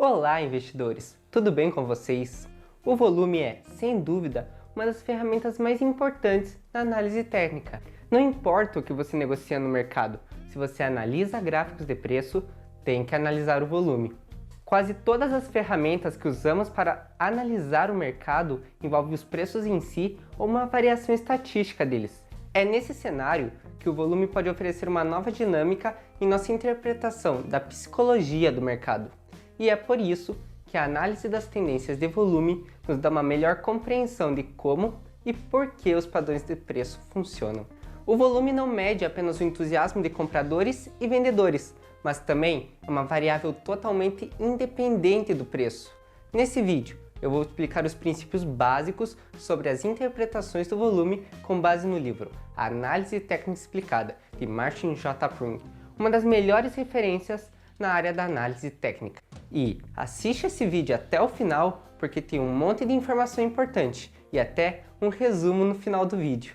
Olá, investidores! Tudo bem com vocês? O volume é, sem dúvida, uma das ferramentas mais importantes na análise técnica. Não importa o que você negocia no mercado, se você analisa gráficos de preço, tem que analisar o volume. Quase todas as ferramentas que usamos para analisar o mercado envolvem os preços em si ou uma variação estatística deles. É nesse cenário que o volume pode oferecer uma nova dinâmica em nossa interpretação da psicologia do mercado. E é por isso que a análise das tendências de volume nos dá uma melhor compreensão de como e por que os padrões de preço funcionam. O volume não mede apenas o entusiasmo de compradores e vendedores, mas também é uma variável totalmente independente do preço. Nesse vídeo, eu vou explicar os princípios básicos sobre as interpretações do volume com base no livro A Análise Técnica Explicada, de Martin J. Prung, uma das melhores referências na área da análise técnica. E assiste esse vídeo até o final, porque tem um monte de informação importante e até um resumo no final do vídeo.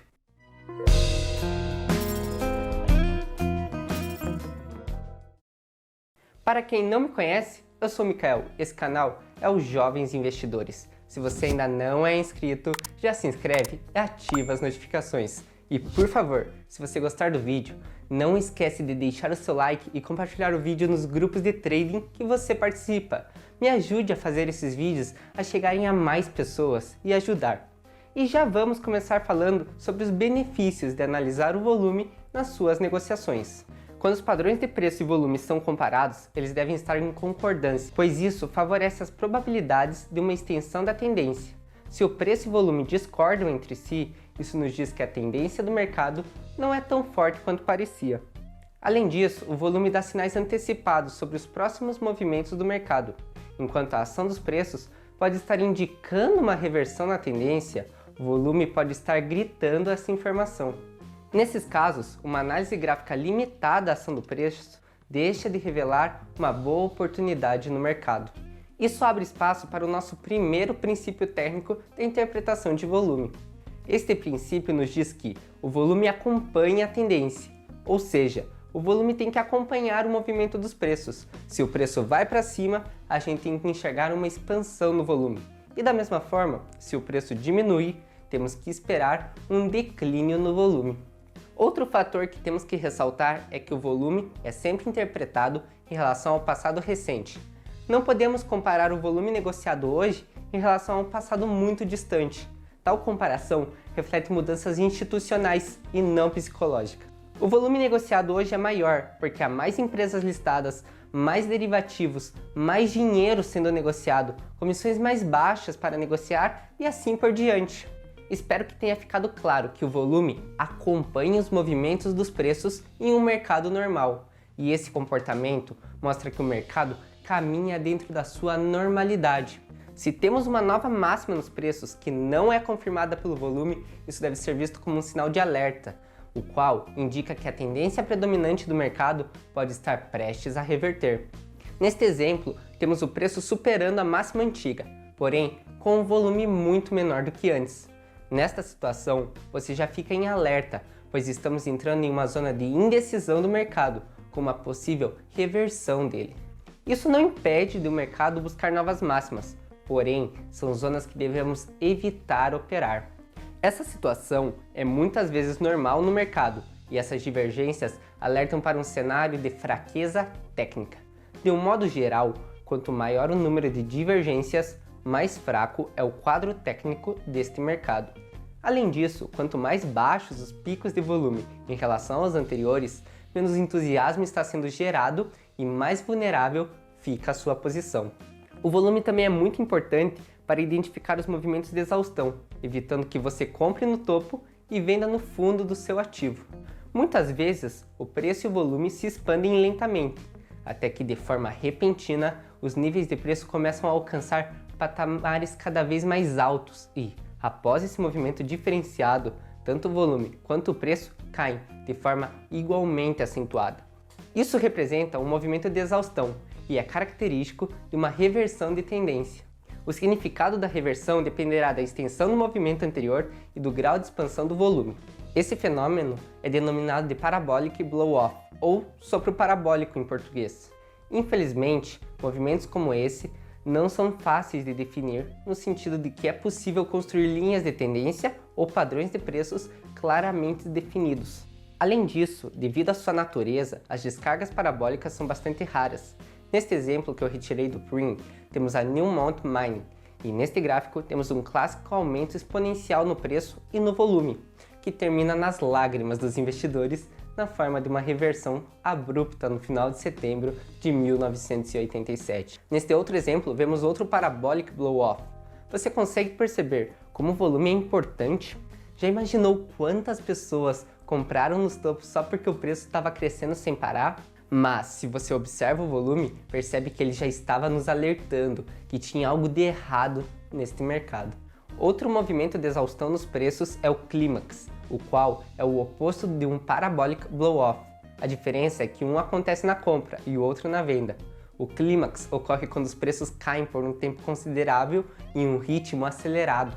Para quem não me conhece, eu sou o Mikael. Esse canal é o Jovens Investidores. Se você ainda não é inscrito, já se inscreve e ativa as notificações. E por favor, se você gostar do vídeo, não esquece de deixar o seu like e compartilhar o vídeo nos grupos de trading que você participa. Me ajude a fazer esses vídeos a chegarem a mais pessoas e ajudar. E já vamos começar falando sobre os benefícios de analisar o volume nas suas negociações. Quando os padrões de preço e volume são comparados, eles devem estar em concordância, pois isso favorece as probabilidades de uma extensão da tendência. Se o preço e volume discordam entre si, isso nos diz que a tendência do mercado não é tão forte quanto parecia. Além disso, o volume dá sinais antecipados sobre os próximos movimentos do mercado, enquanto a ação dos preços pode estar indicando uma reversão na tendência, o volume pode estar gritando essa informação. Nesses casos, uma análise gráfica limitada à ação do preço deixa de revelar uma boa oportunidade no mercado. Isso abre espaço para o nosso primeiro princípio técnico da interpretação de volume. Este princípio nos diz que o volume acompanha a tendência, ou seja, o volume tem que acompanhar o movimento dos preços. Se o preço vai para cima, a gente tem que enxergar uma expansão no volume. E da mesma forma, se o preço diminui, temos que esperar um declínio no volume. Outro fator que temos que ressaltar é que o volume é sempre interpretado em relação ao passado recente. Não podemos comparar o volume negociado hoje em relação ao passado muito distante. Tal comparação reflete mudanças institucionais e não psicológicas. O volume negociado hoje é maior porque há mais empresas listadas, mais derivativos, mais dinheiro sendo negociado, comissões mais baixas para negociar e assim por diante. Espero que tenha ficado claro que o volume acompanha os movimentos dos preços em um mercado normal. E esse comportamento mostra que o mercado caminha dentro da sua normalidade. Se temos uma nova máxima nos preços que não é confirmada pelo volume, isso deve ser visto como um sinal de alerta, o qual indica que a tendência predominante do mercado pode estar prestes a reverter. Neste exemplo, temos o preço superando a máxima antiga, porém com um volume muito menor do que antes. Nesta situação, você já fica em alerta, pois estamos entrando em uma zona de indecisão do mercado, com uma possível reversão dele. Isso não impede do mercado buscar novas máximas, porém, são zonas que devemos evitar operar. Essa situação é muitas vezes normal no mercado, e essas divergências alertam para um cenário de fraqueza técnica. De um modo geral, quanto maior o número de divergências, mais fraco é o quadro técnico deste mercado. Além disso, quanto mais baixos os picos de volume em relação aos anteriores, menos entusiasmo está sendo gerado e mais vulnerável fica a sua posição. O volume também é muito importante para identificar os movimentos de exaustão, evitando que você compre no topo e venda no fundo do seu ativo. Muitas vezes, o preço e o volume se expandem lentamente, até que de forma repentina, os níveis de preço começam a alcançar patamares cada vez mais altos e, após esse movimento diferenciado, tanto o volume quanto o preço caem de forma igualmente acentuada. Isso representa um movimento de exaustão e é característico de uma reversão de tendência. O significado da reversão dependerá da extensão do movimento anterior e do grau de expansão do volume. Esse fenômeno é denominado de parabolic blow-off, ou sopro parabólico em português. Infelizmente, movimentos como esse não são fáceis de definir, no sentido de que é possível construir linhas de tendência ou padrões de preços claramente definidos. Além disso, devido à sua natureza, as descargas parabólicas são bastante raras. Neste exemplo que eu retirei do Prim, temos a New Mountain Mining, e neste gráfico temos um clássico aumento exponencial no preço e no volume, que termina nas lágrimas dos investidores na forma de uma reversão abrupta no final de setembro de 1987. Neste outro exemplo, vemos outro parabolic blow-off. Você consegue perceber como o volume é importante? Já imaginou quantas pessoas compraram nos topos só porque o preço estava crescendo sem parar? Mas, se você observa o volume, percebe que ele já estava nos alertando que tinha algo de errado neste mercado. Outro movimento de exaustão nos preços é o clímax, o qual é o oposto de um parabolic blow-off. A diferença é que um acontece na compra e o outro na venda. O clímax ocorre quando os preços caem por um tempo considerável em um ritmo acelerado,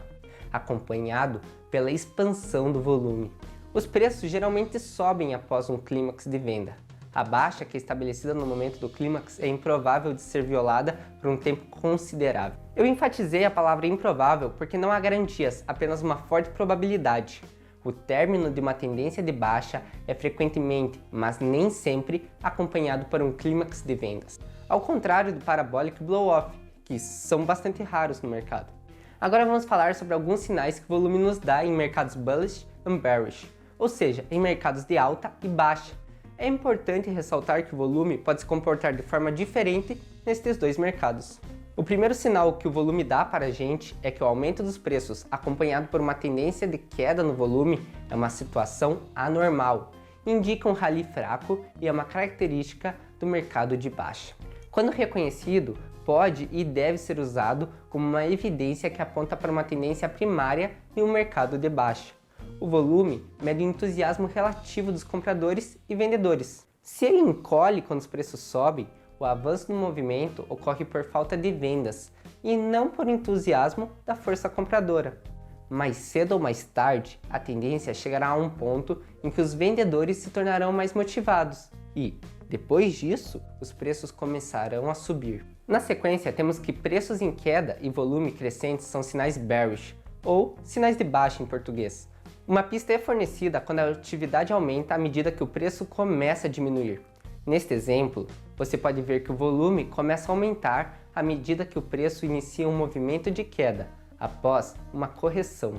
acompanhado pela expansão do volume. Os preços geralmente sobem após um clímax de venda. A baixa que é estabelecida no momento do clímax é improvável de ser violada por um tempo considerável. Eu enfatizei a palavra improvável porque não há garantias, apenas uma forte probabilidade. O término de uma tendência de baixa é frequentemente, mas nem sempre, acompanhado por um clímax de vendas. Ao contrário do parabolic blow-off, que são bastante raros no mercado. Agora vamos falar sobre alguns sinais que o volume nos dá em mercados bullish e bearish, ou seja, em mercados de alta e baixa. É importante ressaltar que o volume pode se comportar de forma diferente nestes dois mercados. O primeiro sinal que o volume dá para a gente é que o aumento dos preços, acompanhado por uma tendência de queda no volume, é uma situação anormal, indica um rally fraco e é uma característica do mercado de baixa. Quando reconhecido, pode e deve ser usado como uma evidência que aponta para uma tendência primária em um mercado de baixa. O volume mede o entusiasmo relativo dos compradores e vendedores. Se ele encolhe quando os preços sobem, o avanço do movimento ocorre por falta de vendas e não por entusiasmo da força compradora. Mais cedo ou mais tarde, a tendência chegará a um ponto em que os vendedores se tornarão mais motivados e, depois disso, os preços começarão a subir. Na sequência, temos que preços em queda e volume crescentes são sinais bearish, ou sinais de baixa em português. Uma pista é fornecida quando a atividade aumenta à medida que o preço começa a diminuir. Neste exemplo, você pode ver que o volume começa a aumentar à medida que o preço inicia um movimento de queda, após uma correção.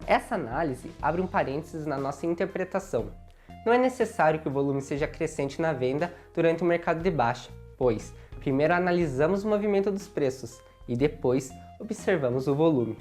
Essa análise abre um parênteses na nossa interpretação. Não é necessário que o volume seja crescente na venda durante o mercado de baixa, pois primeiro analisamos o movimento dos preços e depois observamos o volume.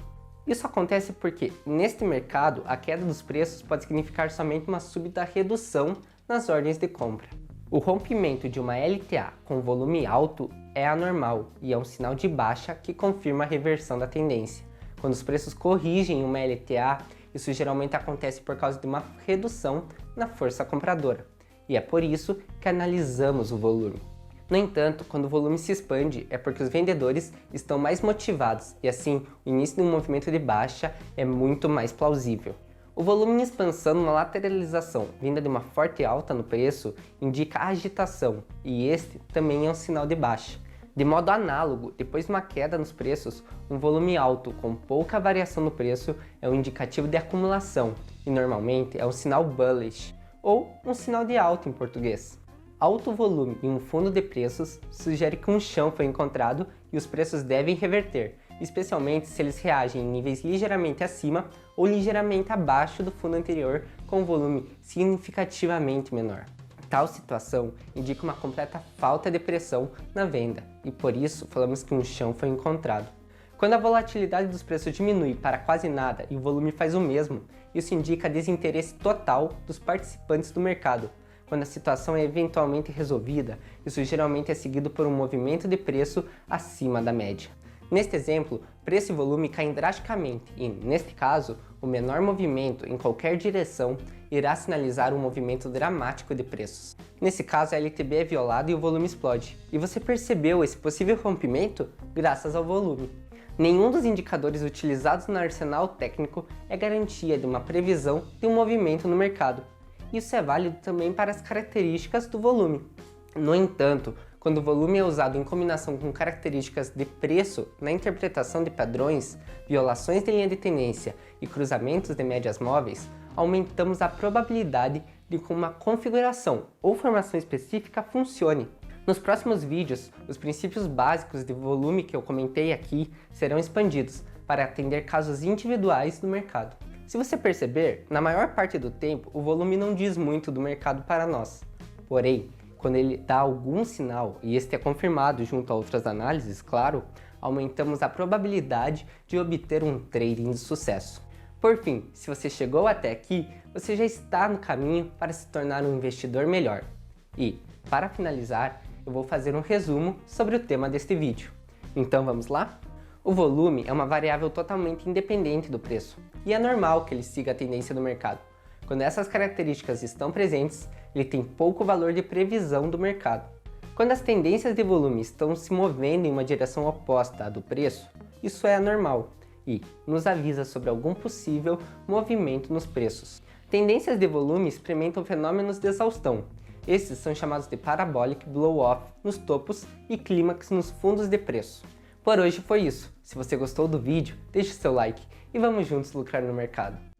Isso acontece porque, neste mercado, a queda dos preços pode significar somente uma súbita redução nas ordens de compra. O rompimento de uma LTA com volume alto é anormal e é um sinal de baixa que confirma a reversão da tendência. Quando os preços corrigem uma LTA, isso geralmente acontece por causa de uma redução na força compradora, e é por isso que analisamos o volume. No entanto, quando o volume se expande, é porque os vendedores estão mais motivados e assim o início de um movimento de baixa é muito mais plausível. O volume em expansão numa lateralização vinda de uma forte alta no preço indica agitação e este também é um sinal de baixa. De modo análogo, depois de uma queda nos preços, um volume alto com pouca variação no preço é um indicativo de acumulação e normalmente é um sinal bullish ou um sinal de alta em português. Alto volume em um fundo de preços sugere que um chão foi encontrado e os preços devem reverter, especialmente se eles reagem em níveis ligeiramente acima ou ligeiramente abaixo do fundo anterior com um volume significativamente menor. Tal situação indica uma completa falta de pressão na venda e por isso falamos que um chão foi encontrado. Quando a volatilidade dos preços diminui para quase nada e o volume faz o mesmo, isso indica desinteresse total dos participantes do mercado. Quando a situação é eventualmente resolvida, isso geralmente é seguido por um movimento de preço acima da média. Neste exemplo, preço e volume caem drasticamente e, neste caso, o menor movimento em qualquer direção irá sinalizar um movimento dramático de preços. Nesse caso, a LTB é violada e o volume explode. E você percebeu esse possível rompimento graças ao volume. Nenhum dos indicadores utilizados no arsenal técnico é garantia de uma previsão de um movimento no mercado. Isso é válido também para as características do volume. No entanto, Quando o volume é usado em combinação com características de preço na interpretação de padrões, violações de linha de tendência e cruzamentos de médias móveis, aumentamos a probabilidade de que uma configuração ou formação específica funcione. Nos próximos vídeos, os princípios básicos de volume que eu comentei aqui serão expandidos para atender casos individuais do mercado. Se você perceber, na maior parte do tempo, o volume não diz muito do mercado para nós. Porém, quando ele dá algum sinal, e este é confirmado junto a outras análises, claro, aumentamos a probabilidade de obter um trading de sucesso. Por fim, se você chegou até aqui, você já está no caminho para se tornar um investidor melhor. E, para finalizar, eu vou fazer um resumo sobre o tema deste vídeo. Então vamos lá? O volume é uma variável totalmente independente do preço, e é normal que ele siga a tendência do mercado. Quando essas características estão presentes, ele tem pouco valor de previsão do mercado. Quando as tendências de volume estão se movendo em uma direção oposta à do preço, isso é anormal e nos avisa sobre algum possível movimento nos preços. Tendências de volume experimentam fenômenos de exaustão. Esses são chamados de parabolic blow-off nos topos e clímax nos fundos de preço. Por hoje foi isso. Se você gostou do vídeo, deixe seu like e vamos juntos lucrar no mercado.